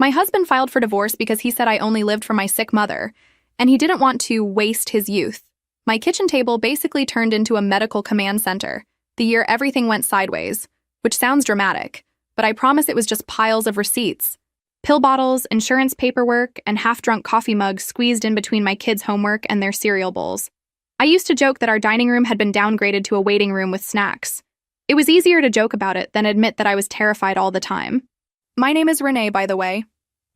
My husband filed for divorce because he said I only lived for my sick mother, and he didn't want to waste his youth. My kitchen table basically turned into a medical command center the year everything went sideways, which sounds dramatic, but I promise it was just piles of receipts. Pill bottles, insurance paperwork, and half-drunk coffee mugs squeezed in between my kids' homework and their cereal bowls. I used to joke that our dining room had been downgraded to a waiting room with snacks. It was easier to joke about it than admit that I was terrified all the time. My name is Renee, by the way,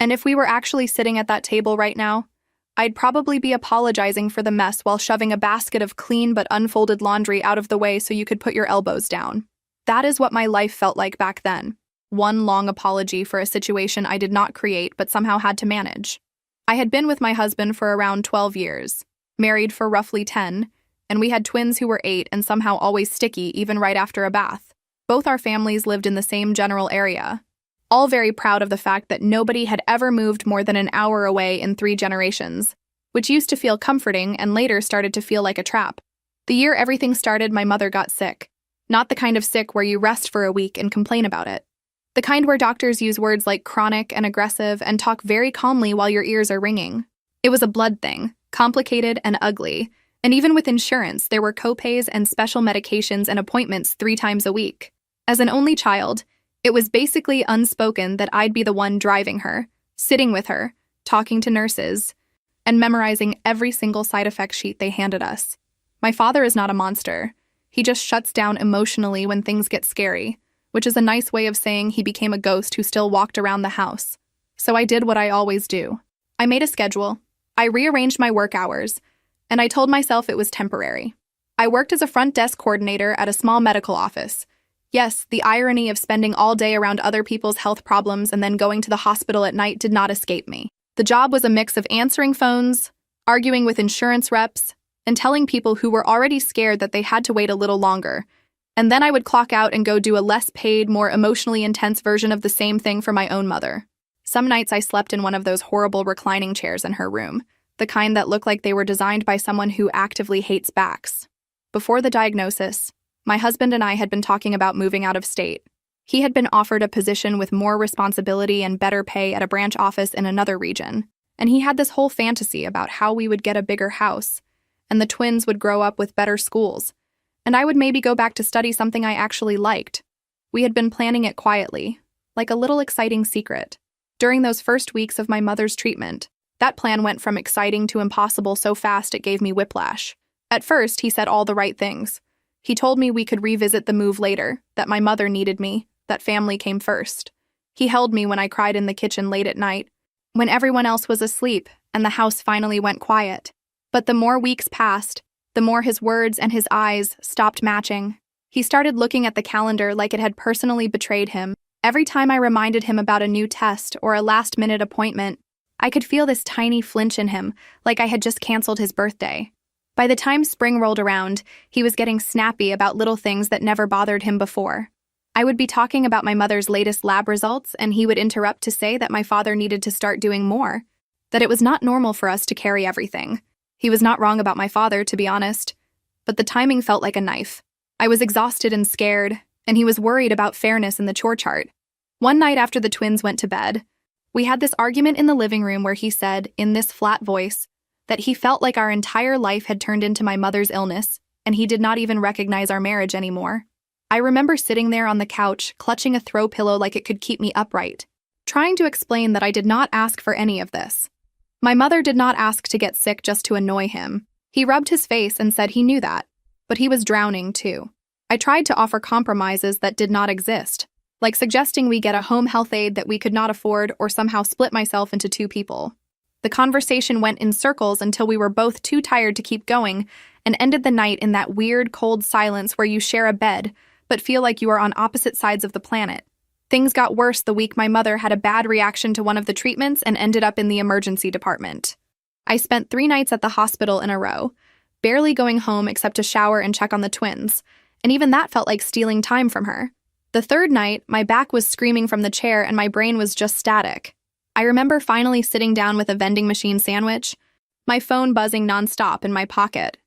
and if we were actually sitting at that table right now, I'd probably be apologizing for the mess while shoving a basket of clean but unfolded laundry out of the way so you could put your elbows down. That is what my life felt like back then. One long apology for a situation I did not create but somehow had to manage. I had been with my husband for around 12 years, married for roughly 10, and we had twins who were 8 and somehow always sticky even right after a bath. Both our families lived in the same general area, all very proud of the fact that nobody had ever moved more than an hour away in 3 generations, which used to feel comforting and later started to feel like a trap. The year everything started, my mother got sick. Not the kind of sick where you rest for a week and complain about it. The kind where doctors use words like chronic and aggressive and talk very calmly while your ears are ringing. It was a blood thing, complicated and ugly, and even with insurance, there were copays and special medications and appointments 3 times a week. As an only child, it was basically unspoken that I'd be the one driving her, sitting with her, talking to nurses, and memorizing every single side effect sheet they handed us. My father is not a monster. He just shuts down emotionally when things get scary, which is a nice way of saying he became a ghost who still walked around the house. So I did what I always do. I made a schedule, I rearranged my work hours, and I told myself it was temporary. I worked as a front desk coordinator at a small medical office. Yes, the irony of spending all day around other people's health problems and then going to the hospital at night did not escape me. The job was a mix of answering phones, arguing with insurance reps, and telling people who were already scared that they had to wait a little longer. And then I would clock out and go do a less paid, more emotionally intense version of the same thing for my own mother. Some nights I slept in one of those horrible reclining chairs in her room, the kind that look like they were designed by someone who actively hates backs. Before the diagnosis, my husband and I had been talking about moving out of state. He had been offered a position with more responsibility and better pay at a branch office in another region, and he had this whole fantasy about how we would get a bigger house, and the twins would grow up with better schools, and I would maybe go back to study something I actually liked. We had been planning it quietly, like a little exciting secret. During those first weeks of my mother's treatment, that plan went from exciting to impossible so fast it gave me whiplash. At first, he said all the right things. He told me we could revisit the move later, that my mother needed me, that family came first. He held me when I cried in the kitchen late at night, when everyone else was asleep and the house finally went quiet. But the more weeks passed, the more his words and his eyes stopped matching. He started looking at the calendar like it had personally betrayed him. Every time I reminded him about a new test or a last-minute appointment, I could feel this tiny flinch in him, like I had just canceled his birthday. By the time spring rolled around, he was getting snappy about little things that never bothered him before. I would be talking about my mother's latest lab results, and he would interrupt to say that my father needed to start doing more, that it was not normal for us to carry everything. He was not wrong about my father, to be honest, but the timing felt like a knife. I was exhausted and scared, and he was worried about fairness in the chore chart. One night after the twins went to bed, we had this argument in the living room where he said, in this flat voice, that he felt like our entire life had turned into my mother's illness, and he did not even recognize our marriage anymore. I remember sitting there on the couch, clutching a throw pillow like it could keep me upright, trying to explain that I did not ask for any of this. My mother did not ask to get sick just to annoy him. He rubbed his face and said he knew that, but he was drowning too. I tried to offer compromises that did not exist, like suggesting we get a home health aide that we could not afford or somehow split myself into 2 people. The conversation went in circles until we were both too tired to keep going and ended the night in that weird, cold silence where you share a bed but feel like you are on opposite sides of the planet. Things got worse the week my mother had a bad reaction to one of the treatments and ended up in the emergency department. I spent 3 nights at the hospital in a row, barely going home except to shower and check on the twins, and even that felt like stealing time from her. The 3rd night, my back was screaming from the chair and my brain was just static. I remember finally sitting down with a vending machine sandwich, my phone buzzing nonstop in my pocket.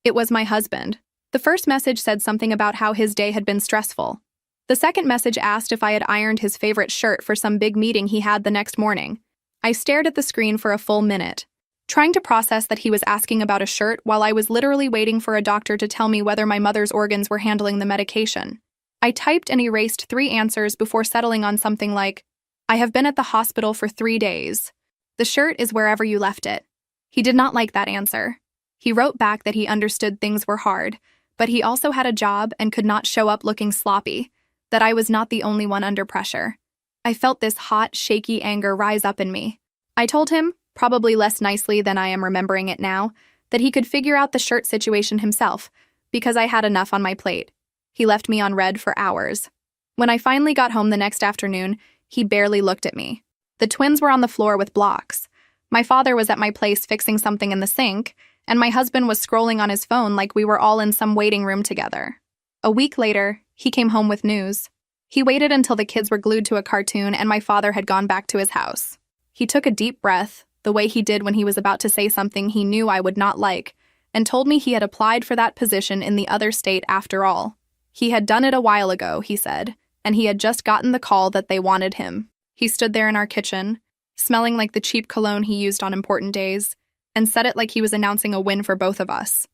It was my husband. The first message said something about how his day had been stressful. The second message asked if I had ironed his favorite shirt for some big meeting he had the next morning. I stared at the screen for a full minute, trying to process that he was asking about a shirt while I was literally waiting for a doctor to tell me whether my mother's organs were handling the medication. I typed and erased 3 answers before settling on something like, I have been at the hospital for 3 days. The shirt is wherever you left it. He did not like that answer. He wrote back that he understood things were hard, but he also had a job and could not show up looking sloppy, that I was not the only one under pressure. I felt this hot, shaky anger rise up in me. I told him, probably less nicely than I am remembering it now, that he could figure out the shirt situation himself, because I had enough on my plate. He left me on red for hours. When I finally got home the next afternoon, he barely looked at me. The twins were on the floor with blocks. My father was at my place fixing something in the sink, and my husband was scrolling on his phone like we were all in some waiting room together. A week later, he came home with news. He waited until the kids were glued to a cartoon and my father had gone back to his house. He took a deep breath, the way he did when he was about to say something he knew I would not like, and told me he had applied for that position in the other state after all. He had done it a while ago, he said, and he had just gotten the call that they wanted him. He stood there in our kitchen, smelling like the cheap cologne he used on important days, and said it like he was announcing a win for both of us.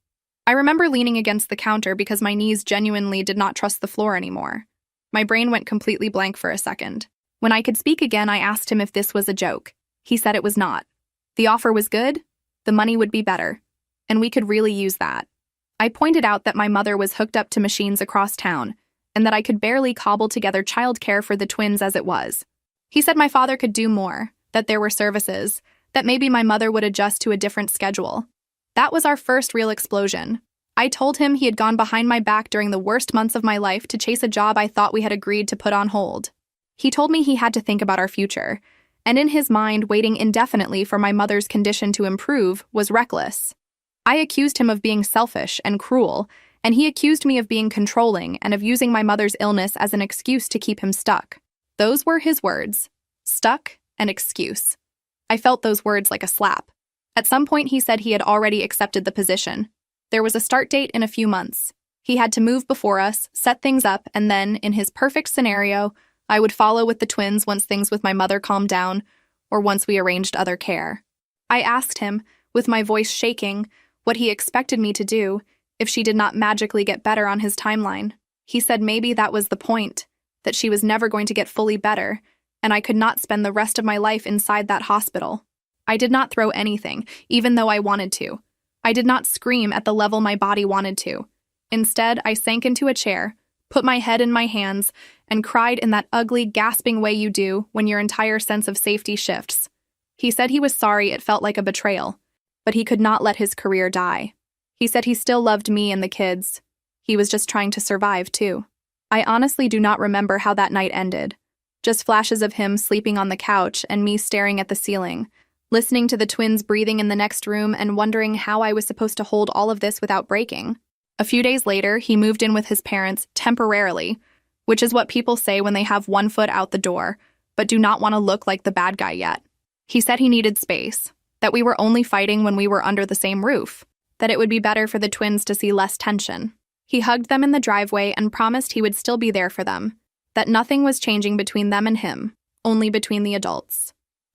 I remember leaning against the counter because my knees genuinely did not trust the floor anymore. My brain went completely blank for a second. When I could speak again, I asked him if this was a joke. He said it was not. The offer was good, the money would be better, and we could really use that. I pointed out that my mother was hooked up to machines across town, and that I could barely cobble together childcare for the twins as it was. He said my father could do more, that there were services, that maybe my mother would adjust to a different schedule. That was our first real explosion. I told him he had gone behind my back during the worst months of my life to chase a job I thought we had agreed to put on hold. He told me he had to think about our future, and in his mind, waiting indefinitely for my mother's condition to improve was reckless. I accused him of being selfish and cruel, and he accused me of being controlling and of using my mother's illness as an excuse to keep him stuck. Those were his words. Stuck and excuse. I felt those words like a slap. At some point, he said he had already accepted the position. There was a start date in a few months. He had to move before us, set things up, and then, in his perfect scenario, I would follow with the twins once things with my mother calmed down, or once we arranged other care. I asked him, with my voice shaking, what he expected me to do if she did not magically get better on his timeline. He said maybe that was the point, that she was never going to get fully better, and I could not spend the rest of my life inside that hospital. I did not throw anything, even though I wanted to. I did not scream at the level my body wanted to. Instead, I sank into a chair, put my head in my hands, and cried in that ugly, gasping way you do when your entire sense of safety shifts. He said he was sorry it felt like a betrayal, but he could not let his career die. He said he still loved me and the kids. He was just trying to survive, too. I honestly do not remember how that night ended. Just flashes of him sleeping on the couch and me staring at the ceiling, listening to the twins breathing in the next room and wondering how I was supposed to hold all of this without breaking. A few days later, he moved in with his parents temporarily, which is what people say when they have one foot out the door, but do not want to look like the bad guy yet. He said he needed space, that we were only fighting when we were under the same roof, that it would be better for the twins to see less tension. He hugged them in the driveway and promised he would still be there for them, that nothing was changing between them and him, only between the adults.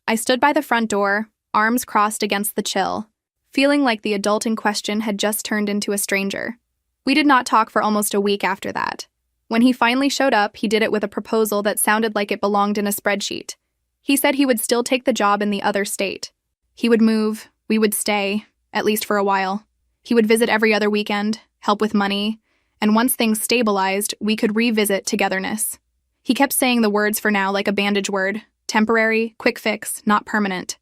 I stood by the front door, arms crossed against the chill, feeling like the adult in question had just turned into a stranger. We did not talk for almost a week after that. When he finally showed up, he did it with a proposal that sounded like it belonged in a spreadsheet. He said he would still take the job in the other state. He would move, we would stay, at least for a while. He would visit every other weekend, help with money, and once things stabilized, we could revisit togetherness. He kept saying the words for now like a bandage word, temporary, quick fix, not permanent.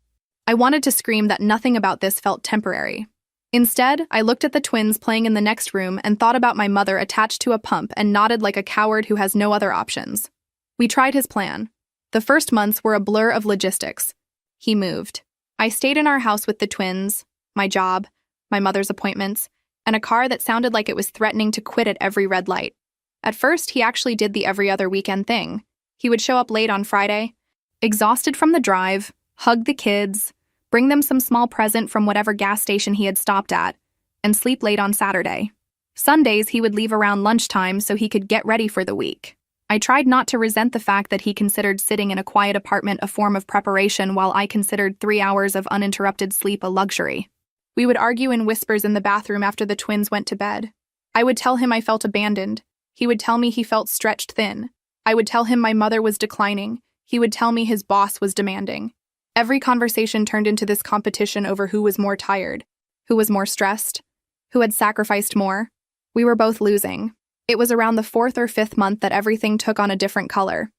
I wanted to scream that nothing about this felt temporary. Instead, I looked at the twins playing in the next room and thought about my mother attached to a pump and nodded like a coward who has no other options. We tried his plan. The first months were a blur of logistics. He moved. I stayed in our house with the twins, my job, my mother's appointments, and a car that sounded like it was threatening to quit at every red light. At first, he actually did the every other weekend thing. He would show up late on Friday, exhausted from the drive, hug the kids, bring them some small present from whatever gas station he had stopped at, and sleep late on Saturday. Sundays, he would leave around lunchtime so he could get ready for the week. I tried not to resent the fact that he considered sitting in a quiet apartment a form of preparation while I considered 3 hours of uninterrupted sleep a luxury. We would argue in whispers in the bathroom after the twins went to bed. I would tell him I felt abandoned. He would tell me he felt stretched thin. I would tell him my mother was declining. He would tell me his boss was demanding. Every conversation turned into this competition over who was more tired, who was more stressed, who had sacrificed more. We were both losing. It was around the 4th or 5th month that everything took on a different color.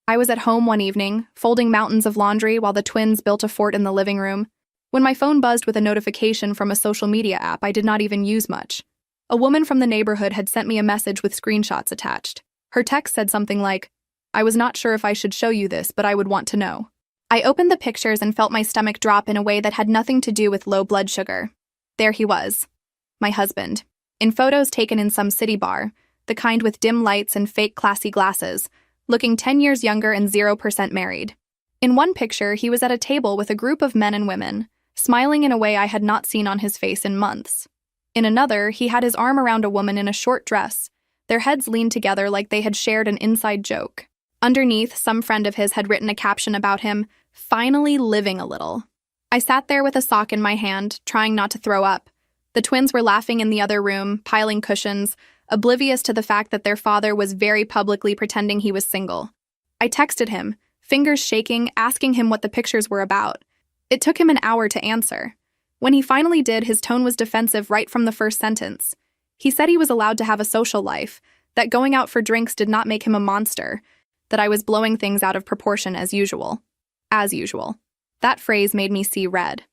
I was at home one evening, folding mountains of laundry while the twins built a fort in the living room, when my phone buzzed with a notification from a social media app I did not even use much. A woman from the neighborhood had sent me a message with screenshots attached. Her text said something like, "I was not sure if I should show you this, but I would want to know." I opened the pictures and felt my stomach drop in a way that had nothing to do with low blood sugar. There he was, my husband, in photos taken in some city bar, the kind with dim lights and fake classy glasses, looking 10 years younger and 0% married. In one picture, he was at a table with a group of men and women, smiling in a way I had not seen on his face in months. In another, he had his arm around a woman in a short dress, their heads leaned together like they had shared an inside joke. Underneath, some friend of his had written a caption about him, "Finally living a little." I sat there with a sock in my hand, trying not to throw up. The twins were laughing in the other room, piling cushions, oblivious to the fact that their father was very publicly pretending he was single. I texted him, fingers shaking, asking him what the pictures were about. It took him an hour to answer. When he finally did, his tone was defensive right from the first sentence. He said he was allowed to have a social life, that going out for drinks did not make him a monster, that I was blowing things out of proportion as usual. As usual. That phrase made me see red.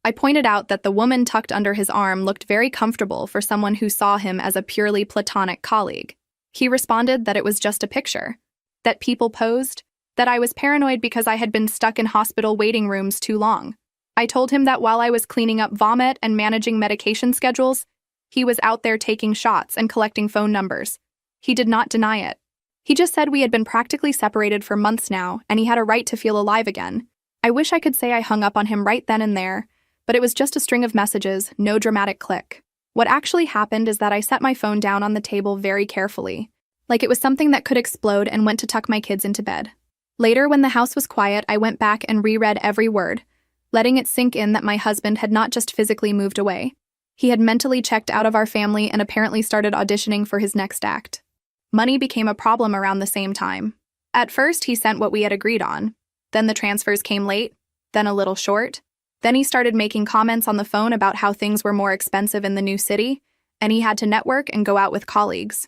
I pointed out that the woman tucked under his arm looked very comfortable for someone who saw him as a purely platonic colleague. He responded that it was just a picture, that people posed, that I was paranoid because I had been stuck in hospital waiting rooms too long. I told him that while I was cleaning up vomit and managing medication schedules, he was out there taking shots and collecting phone numbers. He did not deny it. He just said we had been practically separated for months now, and he had a right to feel alive again. I wish I could say I hung up on him right then and there, but it was just a string of messages, no dramatic click. What actually happened is that I set my phone down on the table very carefully, like it was something that could explode, and went to tuck my kids into bed. Later, when the house was quiet, I went back and reread every word, letting it sink in that my husband had not just physically moved away. He had mentally checked out of our family and apparently started auditioning for his next act. Money became a problem around the same time. At first, he sent what we had agreed on. Then the transfers came late, then a little short. Then he started making comments on the phone about how things were more expensive in the new city, and he had to network and go out with colleagues.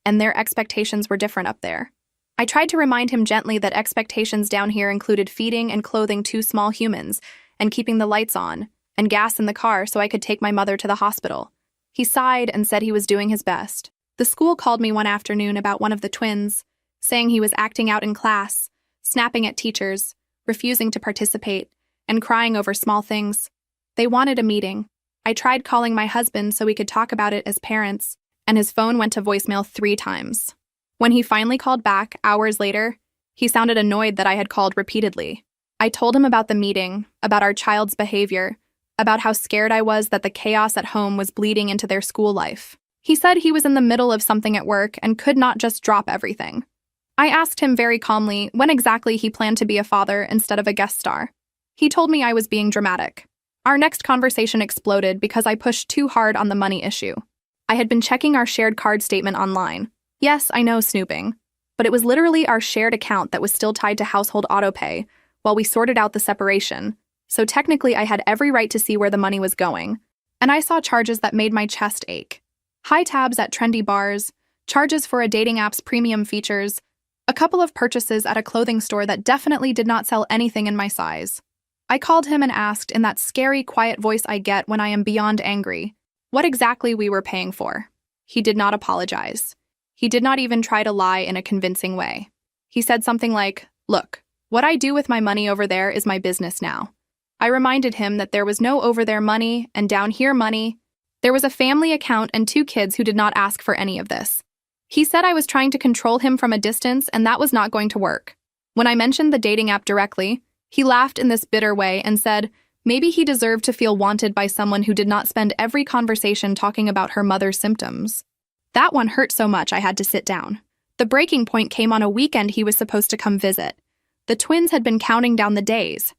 And their expectations were different up there. I tried to remind him gently that expectations down here included feeding and clothing 2 small humans, and keeping the lights on, and gas in the car so I could take my mother to the hospital. He sighed and said he was doing his best. The school called me one afternoon about one of the twins, saying he was acting out in class, snapping at teachers, refusing to participate, and crying over small things. They wanted a meeting. I tried calling my husband so we could talk about it as parents, and his phone went to voicemail 3 times. When he finally called back, hours later, he sounded annoyed that I had called repeatedly. I told him about the meeting, about our child's behavior, about how scared I was that the chaos at home was bleeding into their school life. He said he was in the middle of something at work and could not just drop everything. I asked him very calmly when exactly he planned to be a father instead of a guest star. He told me I was being dramatic. Our next conversation exploded because I pushed too hard on the money issue. I had been checking our shared card statement online. Yes, I know, snooping. But it was literally our shared account that was still tied to household autopay while we sorted out the separation, so technically I had every right to see where the money was going. And I saw charges that made my chest ache. High tabs at trendy bars, charges for a dating app's premium features, a couple of purchases at a clothing store that definitely did not sell anything in my size. I called him and asked, in that scary, quiet voice I get when I am beyond angry, what exactly we were paying for. He did not apologize. He did not even try to lie in a convincing way. He said something like, "Look, what I do with my money over there is my business now." I reminded him that there was no over there money and down here money. There was a family account and 2 kids who did not ask for any of this. He said I was trying to control him from a distance, and that was not going to work. When I mentioned the dating app directly, he laughed in this bitter way and said maybe he deserved to feel wanted by someone who did not spend every conversation talking about her mother's symptoms. That one hurt so much I had to sit down. The breaking point came on a weekend he was supposed to come visit. The twins had been counting down the days.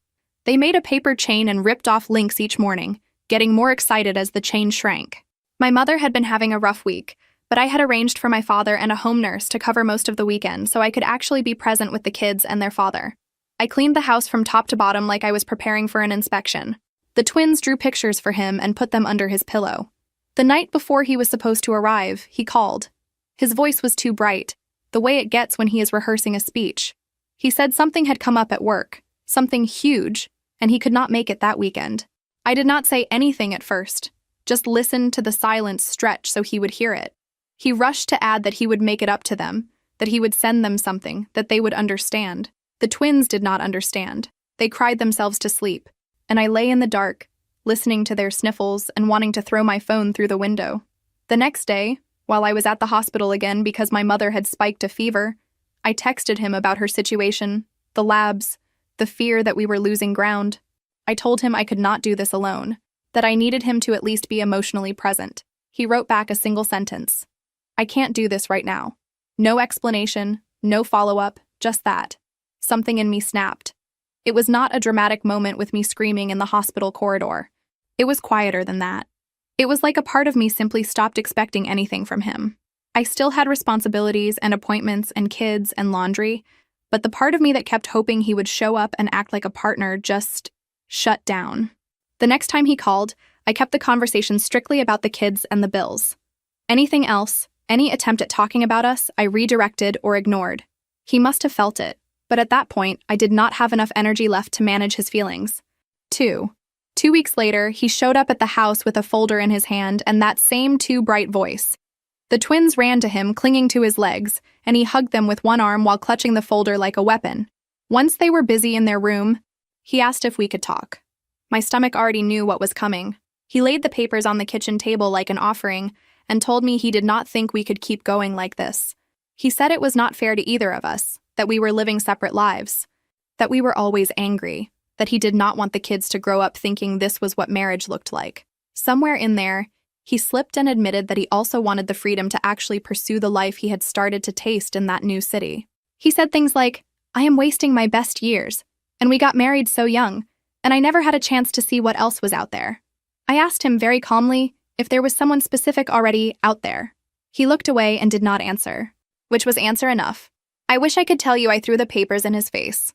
They made a paper chain and ripped off links each morning, getting more excited as the chain shrank. My mother had been having a rough week, but I had arranged for my father and a home nurse to cover most of the weekend so I could actually be present with the kids and their father. I cleaned the house from top to bottom like I was preparing for an inspection. The twins drew pictures for him and put them under his pillow. The night before he was supposed to arrive, he called. His voice was too bright, the way it gets when he is rehearsing a speech. He said something had come up at work, something huge, and he could not make it that weekend. I did not say anything at first, just listened to the silence stretch so he would hear it. He rushed to add that he would make it up to them, that he would send them something, that they would understand. The twins did not understand. They cried themselves to sleep, and I lay in the dark, listening to their sniffles and wanting to throw my phone through the window. The next day, while I was at the hospital again because my mother had spiked a fever, I texted him about her situation, the labs, the fear that we were losing ground. I told him I could not do this alone, that I needed him to at least be emotionally present. He wrote back a single sentence. I can't do this right now. No explanation, no follow-up, just that. Something in me snapped. It was not a dramatic moment with me screaming in the hospital corridor. It was quieter than that. It was like a part of me simply stopped expecting anything from him. I still had responsibilities and appointments and kids and laundry, but the part of me that kept hoping he would show up and act like a partner just shut down. The next time he called, I kept the conversation strictly about the kids and the bills. Anything else, any attempt at talking about us, I redirected or ignored. He must have felt it, but at that point, I did not have enough energy left to manage his feelings. 2 weeks later, he showed up at the house with a folder in his hand and that same too bright voice. The twins ran to him, clinging to his legs, and he hugged them with one arm while clutching the folder like a weapon. Once they were busy in their room, he asked if we could talk. My stomach already knew what was coming. He laid the papers on the kitchen table like an offering and told me he did not think we could keep going like this. He said it was not fair to either of us, that we were living separate lives, that we were always angry, that he did not want the kids to grow up thinking this was what marriage looked like. Somewhere in there, he slipped and admitted that he also wanted the freedom to actually pursue the life he had started to taste in that new city. He said things like, I am wasting my best years, and we got married so young, and I never had a chance to see what else was out there. I asked him very calmly if there was someone specific already out there. He looked away and did not answer, which was answer enough. I wish I could tell you I threw the papers in his face.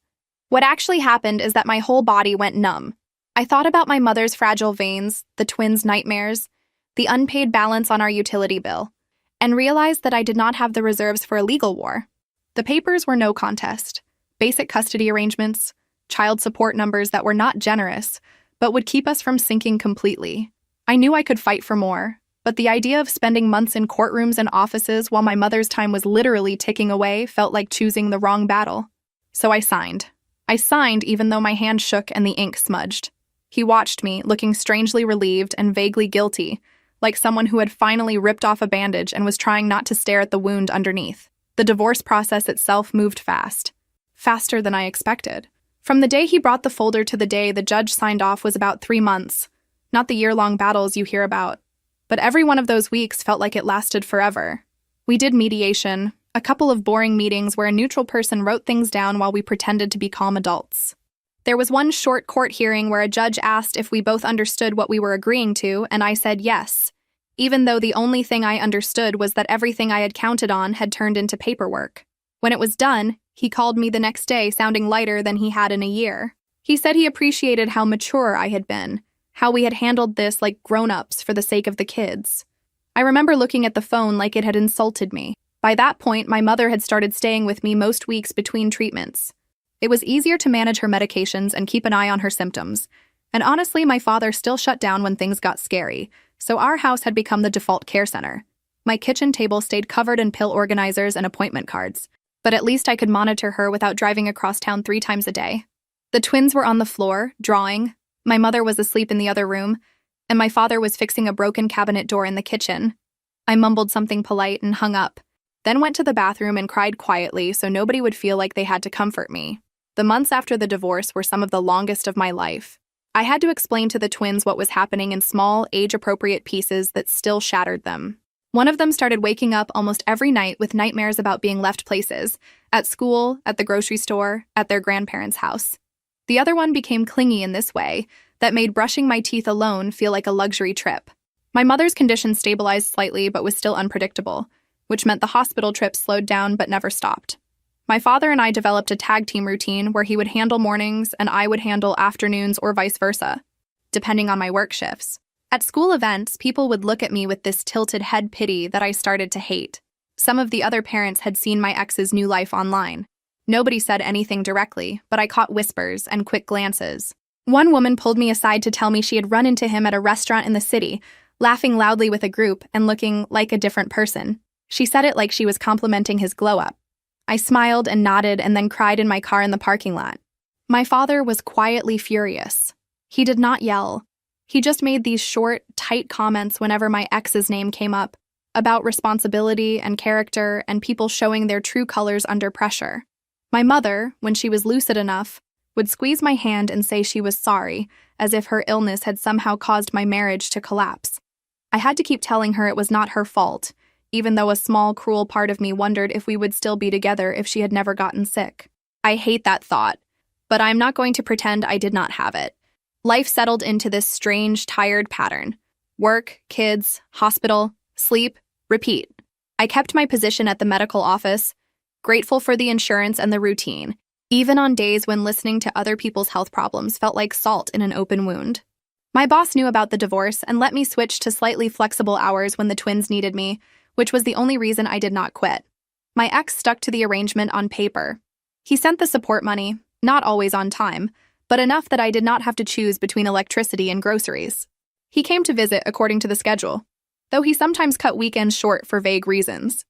What actually happened is that my whole body went numb. I thought about my mother's fragile veins, the twins' nightmares, the unpaid balance on our utility bill, and realized that I did not have the reserves for a legal war. The papers were no contest. Basic custody arrangements, child support numbers that were not generous, but would keep us from sinking completely. I knew I could fight for more, but the idea of spending months in courtrooms and offices while my mother's time was literally ticking away felt like choosing the wrong battle. So I signed. I signed even though my hand shook and the ink smudged. He watched me, looking strangely relieved and vaguely guilty, like someone who had finally ripped off a bandage and was trying not to stare at the wound underneath. The divorce process itself moved fast. Faster than I expected. From the day he brought the folder to the day the judge signed off was about 3 months. Not the year-long battles you hear about. But every one of those weeks felt like it lasted forever. We did mediation, a couple of boring meetings where a neutral person wrote things down while we pretended to be calm adults. There was one short court hearing where a judge asked if we both understood what we were agreeing to, and I said yes, even though the only thing I understood was that everything I had counted on had turned into paperwork. When it was done, he called me the next day sounding lighter than he had in a year. He said he appreciated how mature I had been, how we had handled this like grown-ups for the sake of the kids. I remember looking at the phone like it had insulted me. By that point, my mother had started staying with me most weeks between treatments. It was easier to manage her medications and keep an eye on her symptoms. And honestly, my father still shut down when things got scary, so our house had become the default care center. My kitchen table stayed covered in pill organizers and appointment cards, but at least I could monitor her without driving across town 3 times a day. The twins were on the floor, drawing. My mother was asleep in the other room, and my father was fixing a broken cabinet door in the kitchen. I mumbled something polite and hung up, then went to the bathroom and cried quietly so nobody would feel like they had to comfort me. The months after the divorce were some of the longest of my life. I had to explain to the twins what was happening in small, age-appropriate pieces that still shattered them. One of them started waking up almost every night with nightmares about being left places, at school, at the grocery store, at their grandparents' house. The other one became clingy in this way that made brushing my teeth alone feel like a luxury trip. My mother's condition stabilized slightly but was still unpredictable, which meant the hospital trips slowed down but never stopped. My father and I developed a tag team routine where he would handle mornings and I would handle afternoons or vice versa, depending on my work shifts. At school events, people would look at me with this tilted head pity that I started to hate. Some of the other parents had seen my ex's new life online. Nobody said anything directly, but I caught whispers and quick glances. One woman pulled me aside to tell me she had run into him at a restaurant in the city, laughing loudly with a group and looking like a different person. She said it like she was complimenting his glow-up. I smiled and nodded and then cried in my car in the parking lot. My father was quietly furious. He did not yell. He just made these short, tight comments whenever my ex's name came up, about responsibility and character and people showing their true colors under pressure. My mother, when she was lucid enough, would squeeze my hand and say she was sorry, as if her illness had somehow caused my marriage to collapse. I had to keep telling her it was not her fault, even though a small, cruel part of me wondered if we would still be together if she had never gotten sick. I hate that thought, but I'm not going to pretend I did not have it. Life settled into this strange, tired pattern. Work, kids, hospital, sleep, repeat. I kept my position at the medical office, grateful for the insurance and the routine, even on days when listening to other people's health problems felt like salt in an open wound. My boss knew about the divorce and let me switch to slightly flexible hours when the twins needed me, which was the only reason I did not quit. My ex stuck to the arrangement on paper. He sent the support money, not always on time, but enough that I did not have to choose between electricity and groceries. He came to visit according to the schedule, though he sometimes cut weekends short for vague reasons.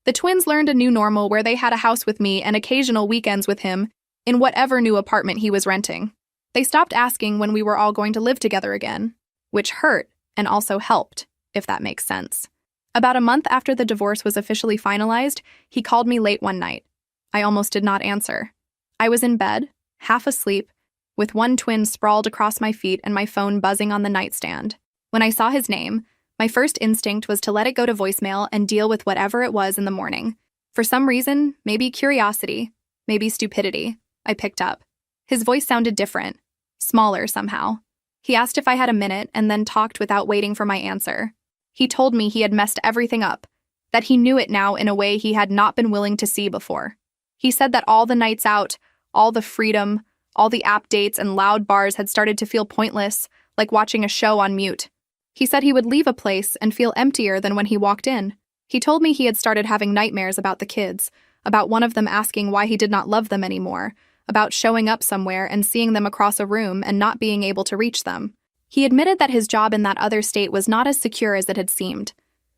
The twins learned a new normal where they had a house with me and occasional weekends with him in whatever new apartment he was renting. They stopped asking when we were all going to live together again, which hurt and also helped, if that makes sense. About a month after the divorce was officially finalized, he called me late one night. I almost did not answer. I was in bed, half asleep, with one twin sprawled across my feet and my phone buzzing on the nightstand. When I saw his name, my first instinct was to let it go to voicemail and deal with whatever it was in the morning. For some reason, maybe curiosity, maybe stupidity, I picked up. His voice sounded different, smaller somehow. He asked if I had a minute and then talked without waiting for my answer. He told me he had messed everything up, that he knew it now in a way he had not been willing to see before. He said that all the nights out, all the freedom, all the app dates and loud bars had started to feel pointless, like watching a show on mute. He said he would leave a place and feel emptier than when he walked in. He told me he had started having nightmares about the kids, about one of them asking why he did not love them anymore, about showing up somewhere and seeing them across a room and not being able to reach them. He admitted that his job in that other state was not as secure as it had seemed.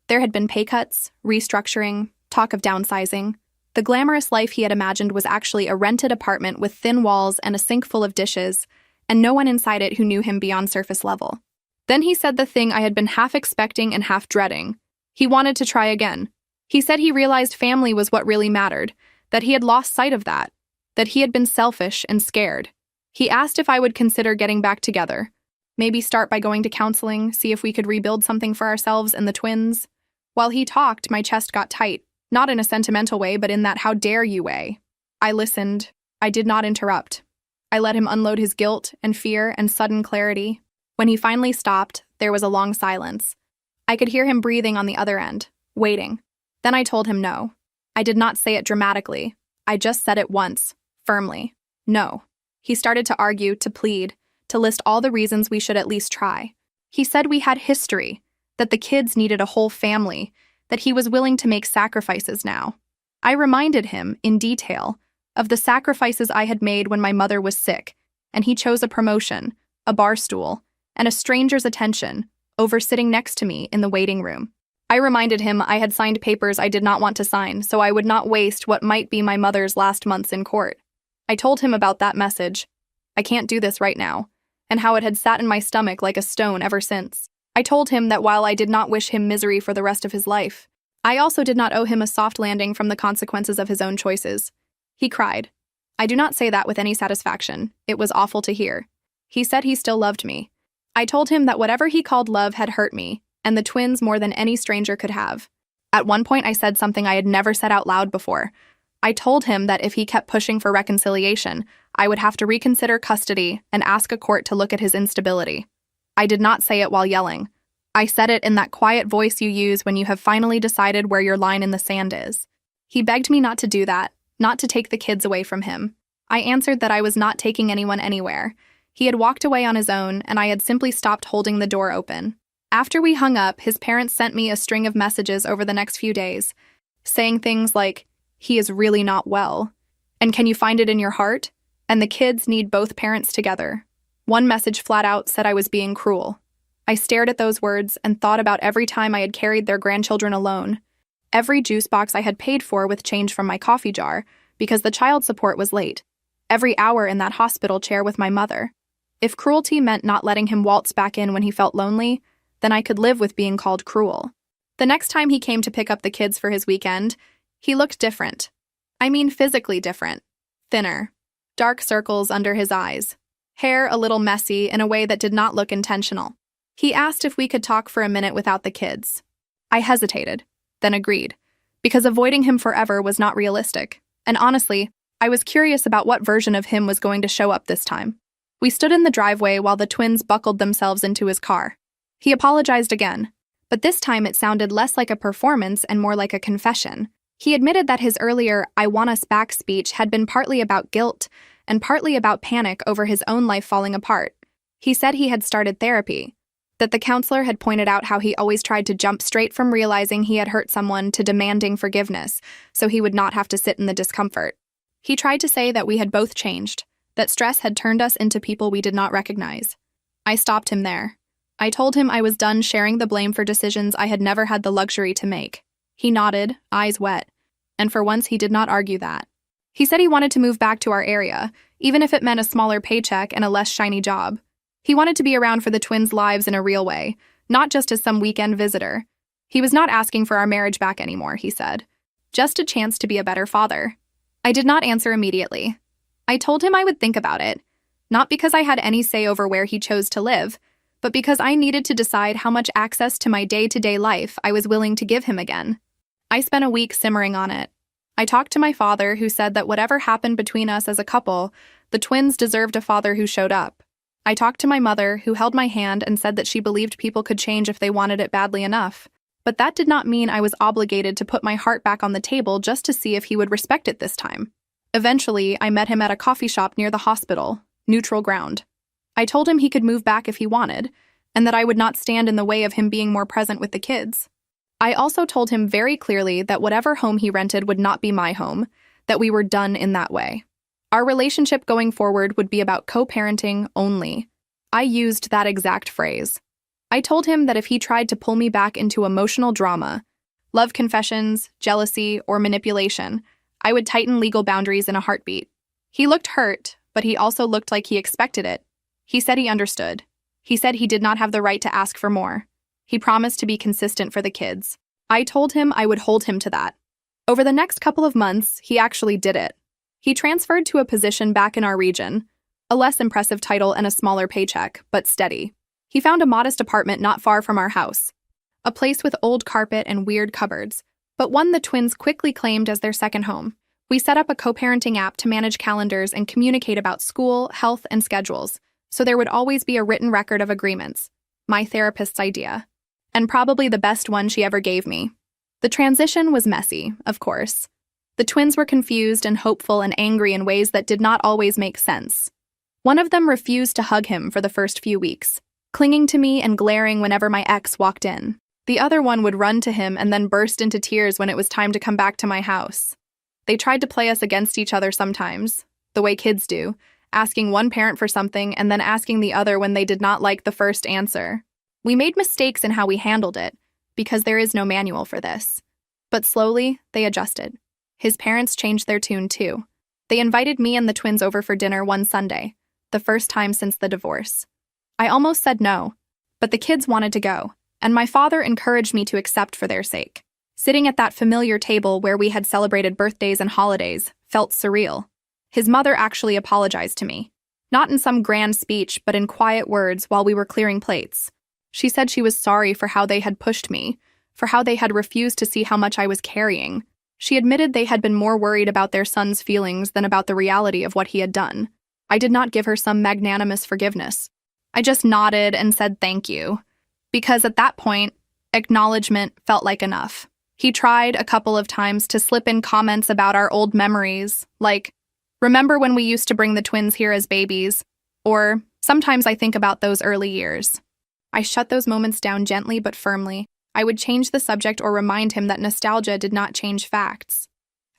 There had been pay cuts, restructuring, talk of downsizing. The glamorous life he had imagined was actually a rented apartment with thin walls and a sink full of dishes, and no one inside it who knew him beyond surface level. Then he said the thing I had been half expecting and half dreading. He wanted to try again. He said he realized family was what really mattered, that he had lost sight of that he had been selfish and scared. He asked if I would consider getting back together. Maybe start by going to counseling, see if we could rebuild something for ourselves and the twins. While he talked, my chest got tight, not in a sentimental way, but in that how dare you way. I listened. I did not interrupt. I let him unload his guilt and fear and sudden clarity. When he finally stopped, there was a long silence. I could hear him breathing on the other end, waiting. Then I told him no. I did not say it dramatically. I just said it once, firmly. No. He started to argue, to plead, to list all the reasons we should at least try. He said we had history, that the kids needed a whole family, that he was willing to make sacrifices now. I reminded him, in detail, of the sacrifices I had made when my mother was sick, and he chose a promotion, a bar stool, and a stranger's attention over sitting next to me in the waiting room. I reminded him I had signed papers I did not want to sign, so I would not waste what might be my mother's last months in court. I told him about that message. I can't do this right now, and how it had sat in my stomach like a stone ever since. I told him that while I did not wish him misery for the rest of his life, I also did not owe him a soft landing from the consequences of his own choices. He cried. I do not say that with any satisfaction. It was awful to hear. He said he still loved me. I told him that whatever he called love had hurt me, and the twins more than any stranger could have. At one point, I said something I had never said out loud before. I told him that if he kept pushing for reconciliation, I would have to reconsider custody and ask a court to look at his instability. I did not say it while yelling. I said it in that quiet voice you use when you have finally decided where your line in the sand is. He begged me not to do that, not to take the kids away from him. I answered that I was not taking anyone anywhere. He had walked away on his own, and I had simply stopped holding the door open. After we hung up, his parents sent me a string of messages over the next few days, saying things like, "He is really not well," and "Can you find it in your heart?" and "The kids need both parents together." One message flat out said I was being cruel. I stared at those words and thought about every time I had carried their grandchildren alone, every juice box I had paid for with change from my coffee jar because the child support was late, every hour in that hospital chair with my mother. If cruelty meant not letting him waltz back in when he felt lonely, then I could live with being called cruel. The next time he came to pick up the kids for his weekend, he looked different. I mean physically different. Thinner. Dark circles under his eyes. Hair a little messy in a way that did not look intentional. He asked if we could talk for a minute without the kids. I hesitated, then agreed, because avoiding him forever was not realistic. And honestly, I was curious about what version of him was going to show up this time. We stood in the driveway while the twins buckled themselves into his car. He apologized again, but this time it sounded less like a performance and more like a confession. He admitted that his earlier "I want us back" speech had been partly about guilt and partly about panic over his own life falling apart. He said he had started therapy, that the counselor had pointed out how he always tried to jump straight from realizing he had hurt someone to demanding forgiveness, so he would not have to sit in the discomfort. He tried to say that we had both changed, that stress had turned us into people we did not recognize. I stopped him there. I told him I was done sharing the blame for decisions I had never had the luxury to make. He nodded, eyes wet, and for once he did not argue that. He said he wanted to move back to our area, even if it meant a smaller paycheck and a less shiny job. He wanted to be around for the twins' lives in a real way, not just as some weekend visitor. He was not asking for our marriage back anymore, he said. Just a chance to be a better father. I did not answer immediately. I told him I would think about it, not because I had any say over where he chose to live, but because I needed to decide how much access to my day-to-day life I was willing to give him again. I spent a week simmering on it. I talked to my father, who said that whatever happened between us as a couple, the twins deserved a father who showed up. I talked to my mother, who held my hand and said that she believed people could change if they wanted it badly enough. But that did not mean I was obligated to put my heart back on the table just to see if he would respect it this time. Eventually, I met him at a coffee shop near the hospital, neutral ground. I told him he could move back if he wanted, and that I would not stand in the way of him being more present with the kids. I also told him very clearly that whatever home he rented would not be my home, that we were done in that way. Our relationship going forward would be about co-parenting only. I used that exact phrase. I told him that if he tried to pull me back into emotional drama, love confessions, jealousy, or manipulation, I would tighten legal boundaries in a heartbeat. He looked hurt, but he also looked like he expected it. He said he understood. He said he did not have the right to ask for more. He promised to be consistent for the kids. I told him I would hold him to that. Over the next couple of months, he actually did it. He transferred to a position back in our region, a less impressive title and a smaller paycheck, but steady. He found a modest apartment not far from our house, a place with old carpet and weird cupboards, but one the twins quickly claimed as their second home. We set up a co-parenting app to manage calendars and communicate about school, health, and schedules, so there would always be a written record of agreements. My therapist's idea. And probably the best one she ever gave me. The transition was messy, of course. The twins were confused and hopeful and angry in ways that did not always make sense. One of them refused to hug him for the first few weeks, clinging to me and glaring whenever my ex walked in. The other one would run to him and then burst into tears when it was time to come back to my house. They tried to play us against each other sometimes, the way kids do, asking one parent for something and then asking the other when they did not like the first answer. We made mistakes in how we handled it, because there is no manual for this. But slowly, they adjusted. His parents changed their tune too. They invited me and the twins over for dinner one Sunday, the first time since the divorce. I almost said no, but the kids wanted to go, and my father encouraged me to accept for their sake. Sitting at that familiar table where we had celebrated birthdays and holidays felt surreal. His mother actually apologized to me, not in some grand speech, but in quiet words while we were clearing plates. She said she was sorry for how they had pushed me, for how they had refused to see how much I was carrying. She admitted they had been more worried about their son's feelings than about the reality of what he had done. I did not give her some magnanimous forgiveness. I just nodded and said thank you, because at that point, acknowledgement felt like enough. He tried a couple of times to slip in comments about our old memories, like, "Remember when we used to bring the twins here as babies?" Or, "Sometimes I think about those early years." I shut those moments down gently but firmly. I would change the subject or remind him that nostalgia did not change facts.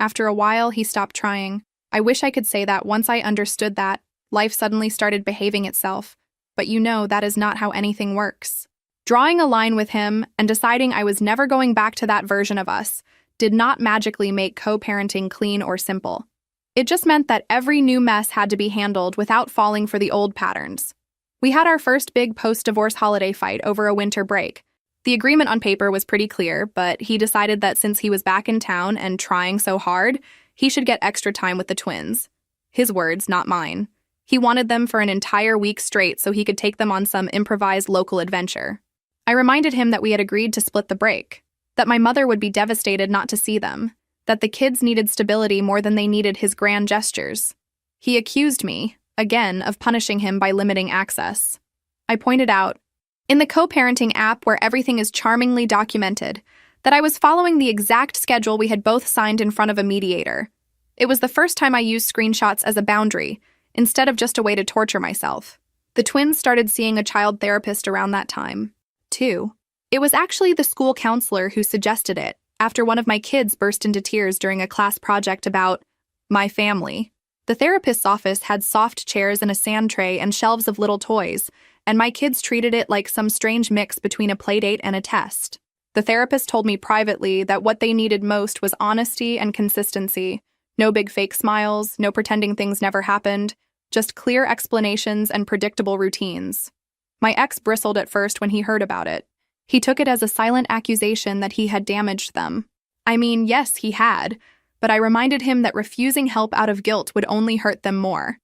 After a while, he stopped trying. I wish I could say that once I understood that, life suddenly started behaving itself, but that is not how anything works. Drawing a line with him and deciding I was never going back to that version of us did not magically make co-parenting clean or simple. It just meant that every new mess had to be handled without falling for the old patterns. We had our first big post-divorce holiday fight over a winter break. The agreement on paper was pretty clear, but he decided that since he was back in town and trying so hard, he should get extra time with the twins. His words, not mine. He wanted them for an entire week straight so he could take them on some improvised local adventure. I reminded him that we had agreed to split the break, that my mother would be devastated not to see them, that the kids needed stability more than they needed his grand gestures. He accused me, again, of punishing him by limiting access. I pointed out, in the co-parenting app where everything is charmingly documented, that I was following the exact schedule we had both signed in front of a mediator. It was the first time I used screenshots as a boundary, instead of just a way to torture myself. The twins started seeing a child therapist around that time, too. It was actually the school counselor who suggested it, after one of my kids burst into tears during a class project about my family. The therapist's office had soft chairs and a sand tray and shelves of little toys, and my kids treated it like some strange mix between a playdate and a test. The therapist told me privately that what they needed most was honesty and consistency. No big fake smiles, no pretending things never happened, just clear explanations and predictable routines. My ex bristled at first when he heard about it. He took it as a silent accusation that he had damaged them. I mean, yes, he had, but I reminded him that refusing help out of guilt would only hurt them more.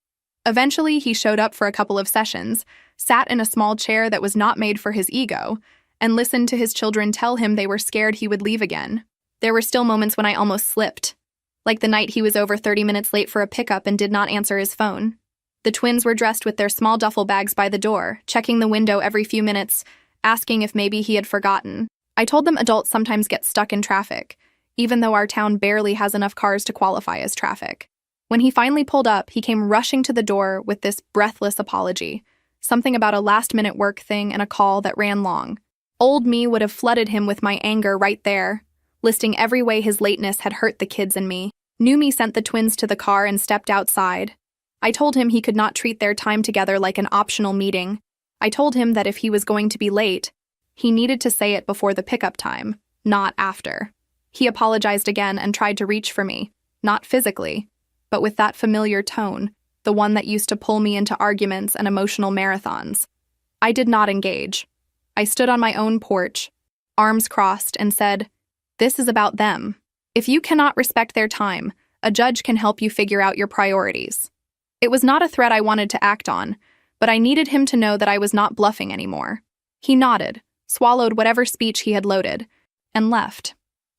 Eventually, he showed up for a couple of sessions, sat in a small chair that was not made for his ego, and listened to his children tell him they were scared he would leave again. There were still moments when I almost slipped, like the night he was over 30 minutes late for a pickup and did not answer his phone. The twins were dressed with their small duffel bags by the door, checking the window every few minutes, asking if maybe he had forgotten. I told them adults sometimes get stuck in traffic, even though our town barely has enough cars to qualify as traffic. When he finally pulled up, he came rushing to the door with this breathless apology, something about a last-minute work thing and a call that ran long. Old me would have flooded him with my anger right there, listing every way his lateness had hurt the kids and me. New me sent the twins to the car and stepped outside. I told him he could not treat their time together like an optional meeting. I told him that if he was going to be late, he needed to say it before the pickup time, not after. He apologized again and tried to reach for me, not physically, but with that familiar tone, the one that used to pull me into arguments and emotional marathons. I did not engage. I stood on my own porch, arms crossed, and said, "This is about them. If you cannot respect their time, a judge can help you figure out your priorities." It was not a threat I wanted to act on, but I needed him to know that I was not bluffing anymore. He nodded, swallowed whatever speech he had loaded, and left.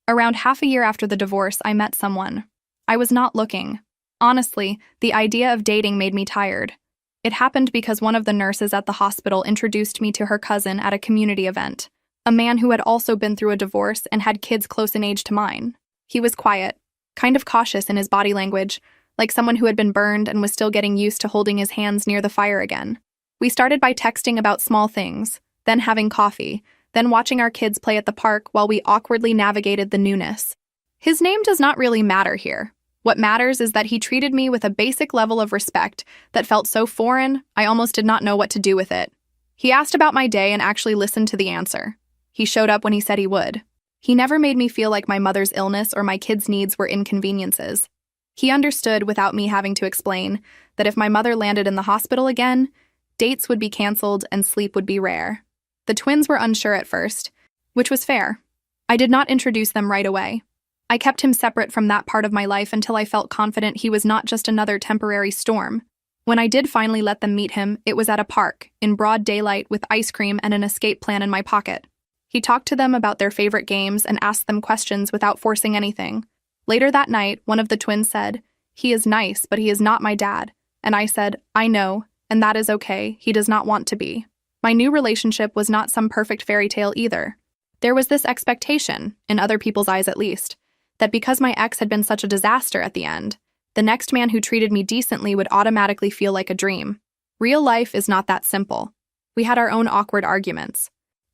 Around half a year after the divorce, I met someone. I was not looking. Honestly, the idea of dating made me tired. It happened because one of the nurses at the hospital introduced me to her cousin at a community event, a man who had also been through a divorce and had kids close in age to mine. He was quiet, kind of cautious in his body language, like someone who had been burned and was still getting used to holding his hands near the fire again. We started by texting about small things, then having coffee, then watching our kids play at the park while we awkwardly navigated the newness. His name does not really matter here. What matters is that he treated me with a basic level of respect that felt so foreign, I almost did not know what to do with it. He asked about my day and actually listened to the answer. He showed up when he said he would. He never made me feel like my mother's illness or my kids' needs were inconveniences. He understood, without me having to explain, that if my mother landed in the hospital again, dates would be canceled and sleep would be rare. The twins were unsure at first, which was fair. I did not introduce them right away. I kept him separate from that part of my life until I felt confident he was not just another temporary storm. When I did finally let them meet him, it was at a park, in broad daylight with ice cream and an escape plan in my pocket. He talked to them about their favorite games and asked them questions without forcing anything. Later that night, one of the twins said, "He is nice, but he is not my dad." And I said, "I know, and that is okay. He does not want to be." My new relationship was not some perfect fairy tale either. There was this expectation, in other people's eyes at least, that because my ex had been such a disaster at the end, the next man who treated me decently would automatically feel like a dream. Real life is not that simple. We had our own awkward arguments.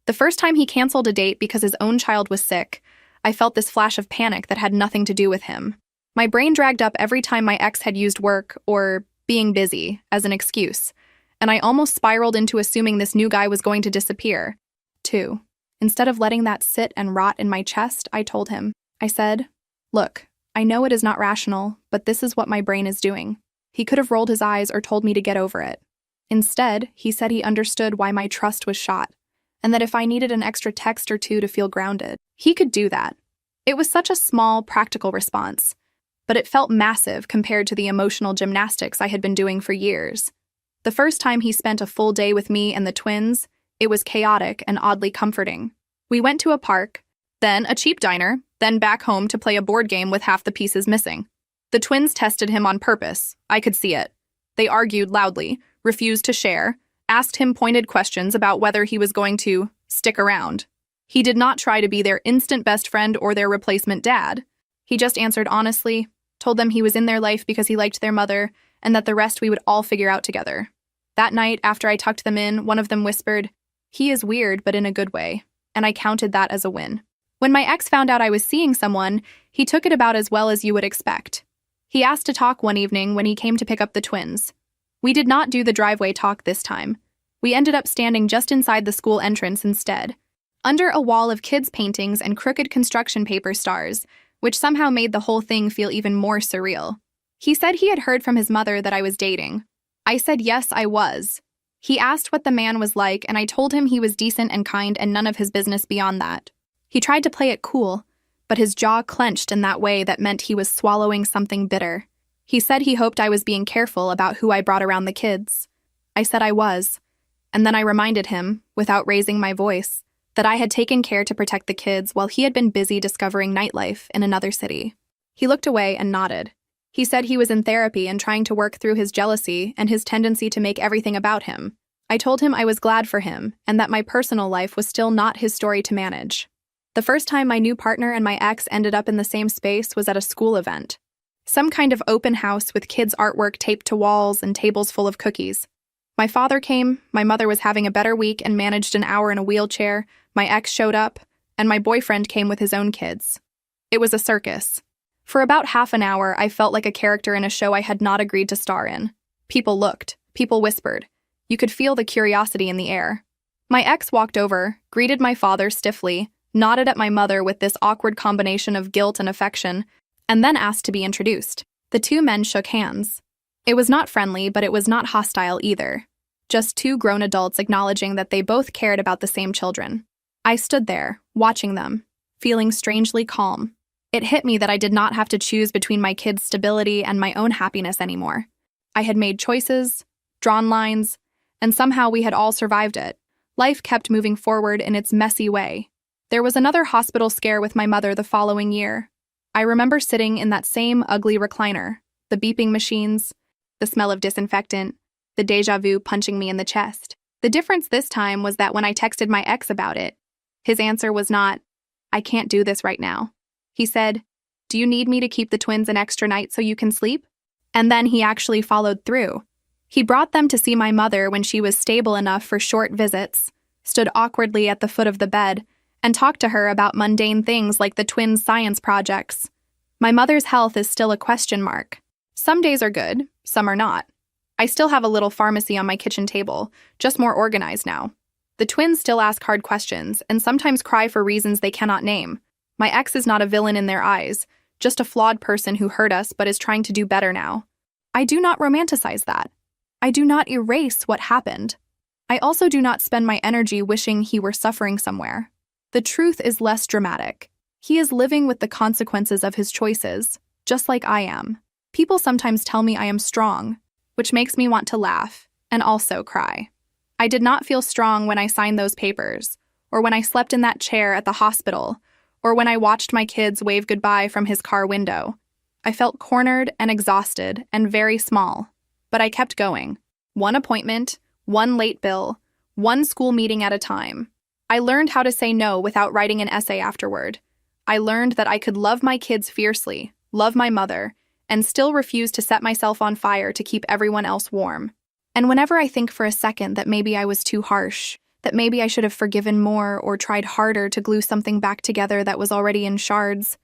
The first time he canceled a date because his own child was sick, I felt this flash of panic that had nothing to do with him. My brain dragged up every time my ex had used work or being busy as an excuse, and I almost spiraled into assuming this new guy was going to disappear. 2. Instead of letting that sit and rot in my chest, I told him. I said, "Look, I know it is not rational, but this is what my brain is doing." He could have rolled his eyes or told me to get over it. Instead, he said he understood why my trust was shot, and that if I needed an extra text or two to feel grounded, he could do that. It was such a small, practical response, but it felt massive compared to the emotional gymnastics I had been doing for years. The first time he spent a full day with me and the twins, it was chaotic and oddly comforting. We went to a park, then a cheap diner, then back home to play a board game with half the pieces missing. The twins tested him on purpose. I could see it. They argued loudly, refused to share, asked him pointed questions about whether he was going to stick around. He did not try to be their instant best friend or their replacement dad. He just answered honestly, told them he was in their life because he liked their mother, and that the rest we would all figure out together. That night, after I tucked them in, one of them whispered, "He is weird, but in a good way," and I counted that as a win. When my ex found out I was seeing someone, he took it about as well as you would expect. He asked to talk one evening when he came to pick up the twins. We did not do the driveway talk this time. We ended up standing just inside the school entrance instead, under a wall of kids' paintings and crooked construction paper stars, which somehow made the whole thing feel even more surreal. He said he had heard from his mother that I was dating. I said yes, I was. He asked what the man was like, and I told him he was decent and kind and none of his business beyond that. He tried to play it cool, but his jaw clenched in that way that meant he was swallowing something bitter. He said he hoped I was being careful about who I brought around the kids. I said I was, and then I reminded him, without raising my voice, that I had taken care to protect the kids while he had been busy discovering nightlife in another city. He looked away and nodded. He said he was in therapy and trying to work through his jealousy and his tendency to make everything about him. I told him I was glad for him and that my personal life was still not his story to manage. The first time my new partner and my ex ended up in the same space was at a school event. Some kind of open house with kids' artwork taped to walls and tables full of cookies. My father came, my mother was having a better week and managed an hour in a wheelchair, my ex showed up, and my boyfriend came with his own kids. It was a circus. For about half an hour, I felt like a character in a show I had not agreed to star in. People looked, people whispered. You could feel the curiosity in the air. My ex walked over, greeted my father stiffly, nodded at my mother with this awkward combination of guilt and affection, and then asked to be introduced. The two men shook hands. It was not friendly, but it was not hostile either. Just two grown adults acknowledging that they both cared about the same children. I stood there, watching them, feeling strangely calm. It hit me that I did not have to choose between my kids' stability and my own happiness anymore. I had made choices, drawn lines, and somehow we had all survived it. Life kept moving forward in its messy way. There was another hospital scare with my mother the following year. I remember sitting in that same ugly recliner, the beeping machines, the smell of disinfectant, the déjà vu punching me in the chest. The difference this time was that when I texted my ex about it, his answer was not, "I can't do this right now." He said, "Do you need me to keep the twins an extra night so you can sleep?" And then he actually followed through. He brought them to see my mother when she was stable enough for short visits, stood awkwardly at the foot of the bed, and talked to her about mundane things like the twins' science projects. My mother's health is still a question mark. Some days are good, some are not. I still have a little pharmacy on my kitchen table, just more organized now. The twins still ask hard questions and sometimes cry for reasons they cannot name. My ex is not a villain in their eyes, just a flawed person who hurt us but is trying to do better now. I do not romanticize that. I do not erase what happened. I also do not spend my energy wishing he were suffering somewhere. The truth is less dramatic. He is living with the consequences of his choices, just like I am. People sometimes tell me I am strong, which makes me want to laugh and also cry. I did not feel strong when I signed those papers, or when I slept in that chair at the hospital, or when I watched my kids wave goodbye from his car window. I felt cornered and exhausted and very small, but I kept going. One appointment, one late bill, one school meeting at a time. I learned how to say no without writing an essay afterward. I learned that I could love my kids fiercely, love my mother, and still refuse to set myself on fire to keep everyone else warm. And whenever I think for a second that maybe I was too harsh, that maybe I should have forgiven more or tried harder to glue something back together that was already in shards,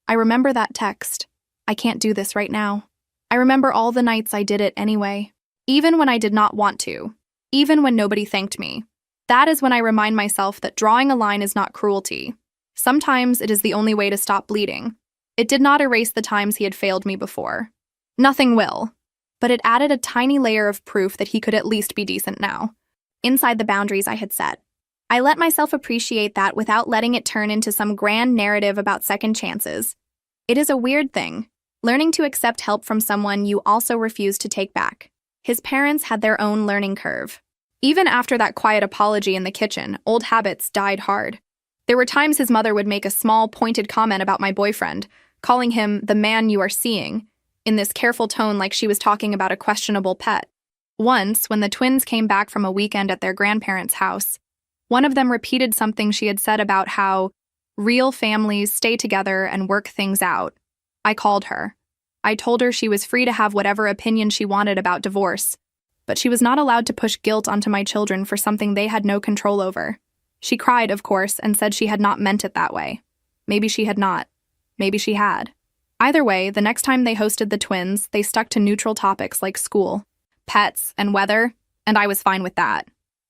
I remember that text. I can't do this right now. I remember all the nights I did it anyway, even when I did not want to, even when nobody thanked me. That is when I remind myself that drawing a line is not cruelty. Sometimes it is the only way to stop bleeding. It did not erase the times he had failed me before. Nothing will. But it added a tiny layer of proof that he could at least be decent now, inside the boundaries I had set. I let myself appreciate that without letting it turn into some grand narrative about second chances. It is a weird thing, learning to accept help from someone you also refuse to take back. His parents had their own learning curve. Even after that quiet apology in the kitchen, old habits died hard. There were times his mother would make a small, pointed comment about my boyfriend, calling him the man you are seeing, in this careful tone like she was talking about a questionable pet. Once, when the twins came back from a weekend at their grandparents' house, one of them repeated something she had said about how real families stay together and work things out. I called her. I told her she was free to have whatever opinion she wanted about divorce, but she was not allowed to push guilt onto my children for something they had no control over. She cried, of course, and said she had not meant it that way. Maybe she had not. Maybe she had. Either way, the next time they hosted the twins, they stuck to neutral topics like school, pets, and weather, and I was fine with that.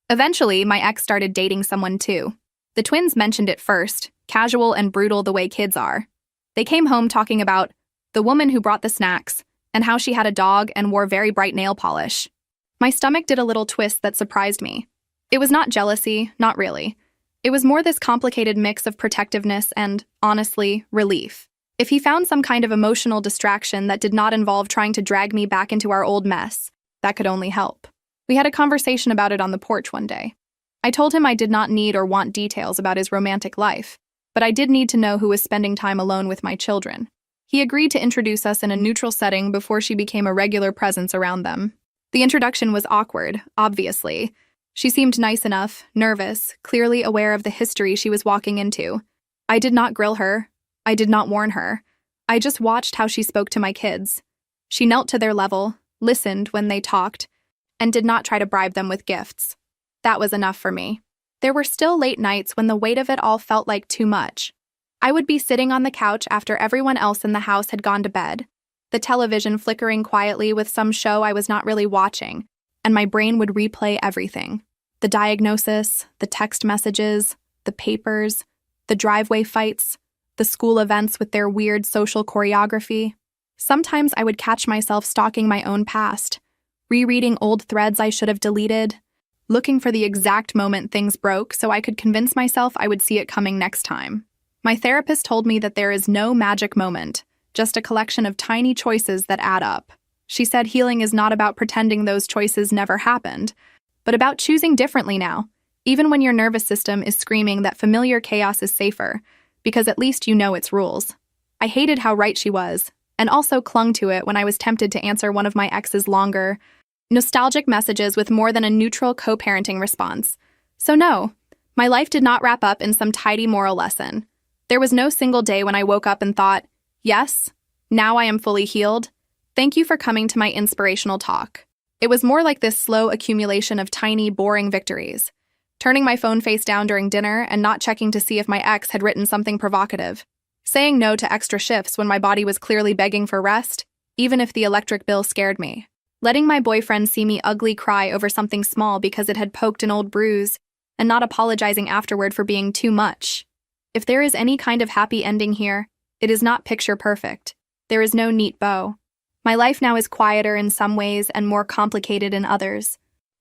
Eventually, my ex started dating someone too. The twins mentioned it first, casual and brutal the way kids are. They came home talking about the woman who brought the snacks and how she had a dog and wore very bright nail polish. My stomach did a little twist that surprised me. It was not jealousy, not really. It was more this complicated mix of protectiveness and, honestly, relief. If he found some kind of emotional distraction that did not involve trying to drag me back into our old mess, that could only help. We had a conversation about it on the porch one day. I told him I did not need or want details about his romantic life, but I did need to know who was spending time alone with my children. He agreed to introduce us in a neutral setting before she became a regular presence around them. The introduction was awkward, obviously. She seemed nice enough, nervous, clearly aware of the history she was walking into. I did not grill her. I did not warn her. I just watched how she spoke to my kids. She knelt to their level, listened when they talked, and did not try to bribe them with gifts. That was enough for me. There were still late nights when the weight of it all felt like too much. I would be sitting on the couch after everyone else in the house had gone to bed, the television flickering quietly with some show I was not really watching, and my brain would replay everything. The diagnosis, the text messages, the papers, the driveway fights, the school events with their weird social choreography. Sometimes I would catch myself stalking my own past, rereading old threads I should have deleted, looking for the exact moment things broke so I could convince myself I would see it coming next time. My therapist told me that there is no magic moment, just a collection of tiny choices that add up. She said healing is not about pretending those choices never happened, but about choosing differently now, even when your nervous system is screaming that familiar chaos is safer, because at least you know its rules. I hated how right she was, and also clung to it when I was tempted to answer one of my ex's longer, nostalgic messages with more than a neutral co-parenting response. So no, my life did not wrap up in some tidy moral lesson. There was no single day when I woke up and thought, yes, now I am fully healed. Thank you for coming to my inspirational talk. It was more like this slow accumulation of tiny, boring victories. Turning my phone face down during dinner and not checking to see if my ex had written something provocative. Saying no to extra shifts when my body was clearly begging for rest, even if the electric bill scared me. Letting my boyfriend see me ugly cry over something small because it had poked an old bruise, and not apologizing afterward for being too much. If there is any kind of happy ending here, it is not picture perfect. There is no neat bow. My life now is quieter in some ways and more complicated in others.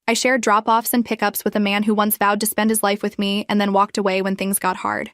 I shared drop-offs and pickups with a man who once vowed to spend his life with me and then walked away when things got hard.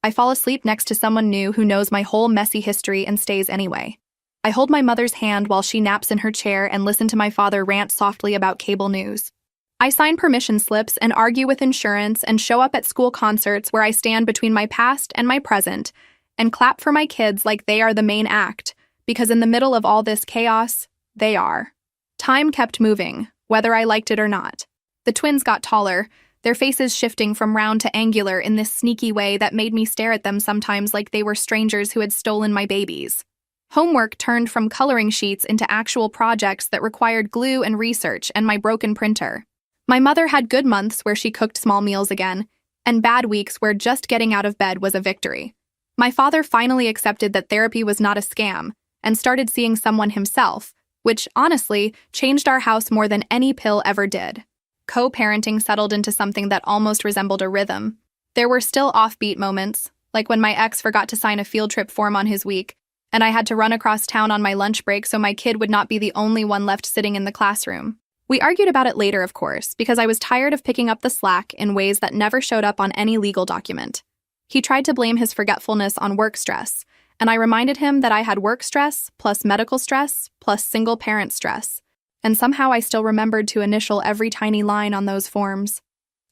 I fall asleep next to someone new who knows my whole messy history and stays anyway. I hold my mother's hand while she naps in her chair and listen to my father rant softly about cable news. I sign permission slips and argue with insurance and show up at school concerts where I stand between my past and my present and clap for my kids like they are the main act, because in the middle of all this chaos, they are. Time kept moving, whether I liked it or not. The twins got taller, their faces shifting from round to angular in this sneaky way that made me stare at them sometimes like they were strangers who had stolen my babies. Homework turned from coloring sheets into actual projects that required glue and research and my broken printer. My mother had good months where she cooked small meals again, and bad weeks where just getting out of bed was a victory. My father finally accepted that therapy was not a scam and started seeing someone himself, which, honestly, changed our house more than any pill ever did. Co-parenting settled into something that almost resembled a rhythm. There were still offbeat moments, like when my ex forgot to sign a field trip form on his week, and I had to run across town on my lunch break so my kid would not be the only one left sitting in the classroom. We argued about it later, of course, because I was tired of picking up the slack in ways that never showed up on any legal document. He tried to blame his forgetfulness on work stress, and I reminded him that I had work stress, plus medical stress, plus single-parent stress, and somehow I still remembered to initial every tiny line on those forms.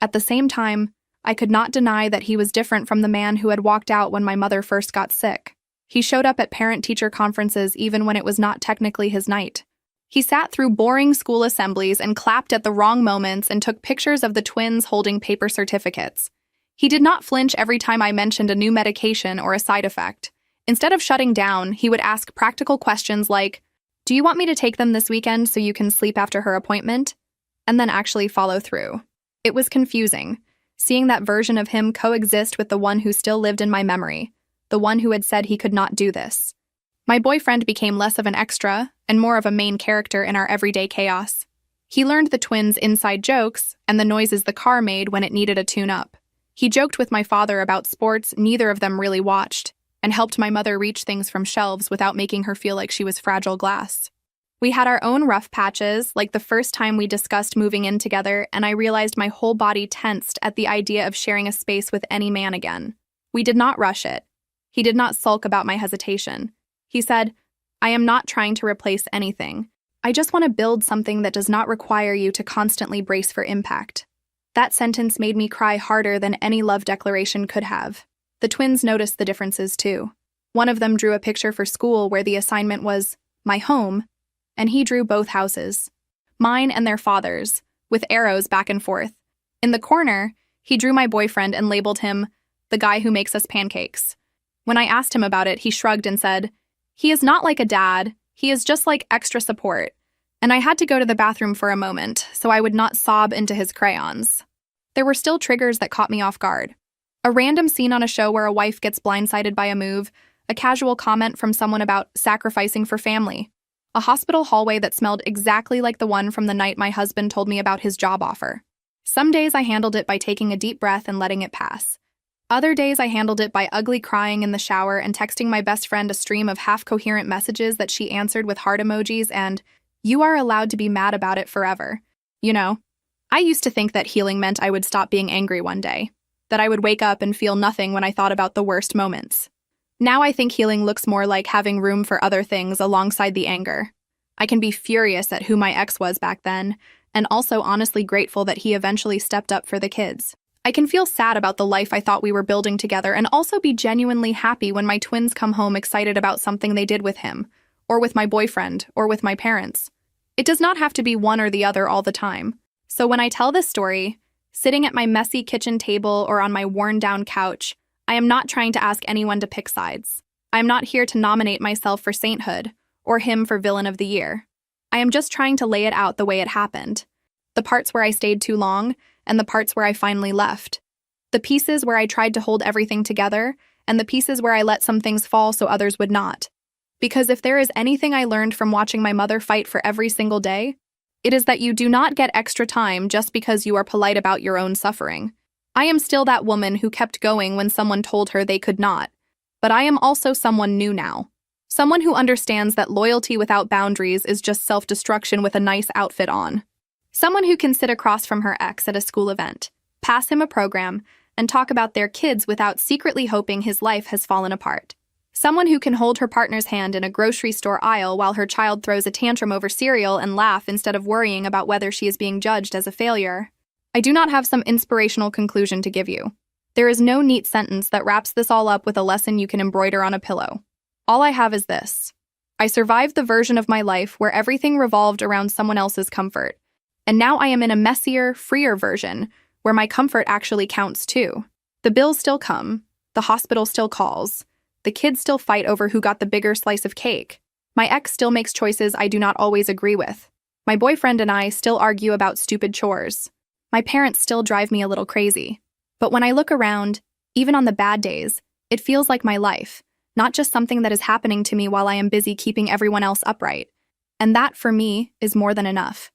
At the same time, I could not deny that he was different from the man who had walked out when my mother first got sick. He showed up at parent-teacher conferences even when it was not technically his night. He sat through boring school assemblies and clapped at the wrong moments and took pictures of the twins holding paper certificates. He did not flinch every time I mentioned a new medication or a side effect. Instead of shutting down, he would ask practical questions like, "Do you want me to take them this weekend so you can sleep after her appointment?" And then actually follow through. It was confusing, seeing that version of him coexist with the one who still lived in my memory, the one who had said he could not do this. My boyfriend became less of an extra and more of a main character in our everyday chaos. He learned the twins' inside jokes and the noises the car made when it needed a tune-up. He joked with my father about sports neither of them really watched, and helped my mother reach things from shelves without making her feel like she was fragile glass. We had our own rough patches, like the first time we discussed moving in together, and I realized my whole body tensed at the idea of sharing a space with any man again. We did not rush it. He did not sulk about my hesitation. He said, "I am not trying to replace anything. I just want to build something that does not require you to constantly brace for impact." That sentence made me cry harder than any love declaration could have. The twins noticed the differences too. One of them drew a picture for school where the assignment was, "My home," and he drew both houses, mine and their father's, with arrows back and forth. In the corner, he drew my boyfriend and labeled him, "the guy who makes us pancakes." When I asked him about it, he shrugged and said, "He is not like a dad, he is just like extra support." And I had to go to the bathroom for a moment, so I would not sob into his crayons. There were still triggers that caught me off guard. A random scene on a show where a wife gets blindsided by a move, a casual comment from someone about sacrificing for family, a hospital hallway that smelled exactly like the one from the night my husband told me about his job offer. Some days I handled it by taking a deep breath and letting it pass. Other days I handled it by ugly crying in the shower and texting my best friend a stream of half-coherent messages that she answered with heart emojis and, "You are allowed to be mad about it forever." You know, I used to think that healing meant I would stop being angry one day, that I would wake up and feel nothing when I thought about the worst moments. Now I think healing looks more like having room for other things alongside the anger. I can be furious at who my ex was back then, and also honestly grateful that he eventually stepped up for the kids. I can feel sad about the life I thought we were building together and also be genuinely happy when my twins come home excited about something they did with him, or with my boyfriend, or with my parents. It does not have to be one or the other all the time. So when I tell this story, sitting at my messy kitchen table or on my worn-down couch, I am not trying to ask anyone to pick sides. I am not here to nominate myself for sainthood, or him for villain of the year. I am just trying to lay it out the way it happened. The parts where I stayed too long, and the parts where I finally left. The pieces where I tried to hold everything together, and the pieces where I let some things fall so others would not. Because if there is anything I learned from watching my mother fight for every single day, it is that you do not get extra time just because you are polite about your own suffering. I am still that woman who kept going when someone told her they could not, but I am also someone new now. Someone who understands that loyalty without boundaries is just self-destruction with a nice outfit on. Someone who can sit across from her ex at a school event, pass him a program, and talk about their kids without secretly hoping his life has fallen apart. Someone who can hold her partner's hand in a grocery store aisle while her child throws a tantrum over cereal and laugh instead of worrying about whether she is being judged as a failure. I do not have some inspirational conclusion to give you. There is no neat sentence that wraps this all up with a lesson you can embroider on a pillow. All I have is this. I survived the version of my life where everything revolved around someone else's comfort. And now I am in a messier, freer version where my comfort actually counts too. The bills still come, the hospital still calls, the kids still fight over who got the bigger slice of cake. My ex still makes choices I do not always agree with. My boyfriend and I still argue about stupid chores. My parents still drive me a little crazy. But when I look around, even on the bad days, it feels like my life, not just something that is happening to me while I am busy keeping everyone else upright. And that, for me, is more than enough.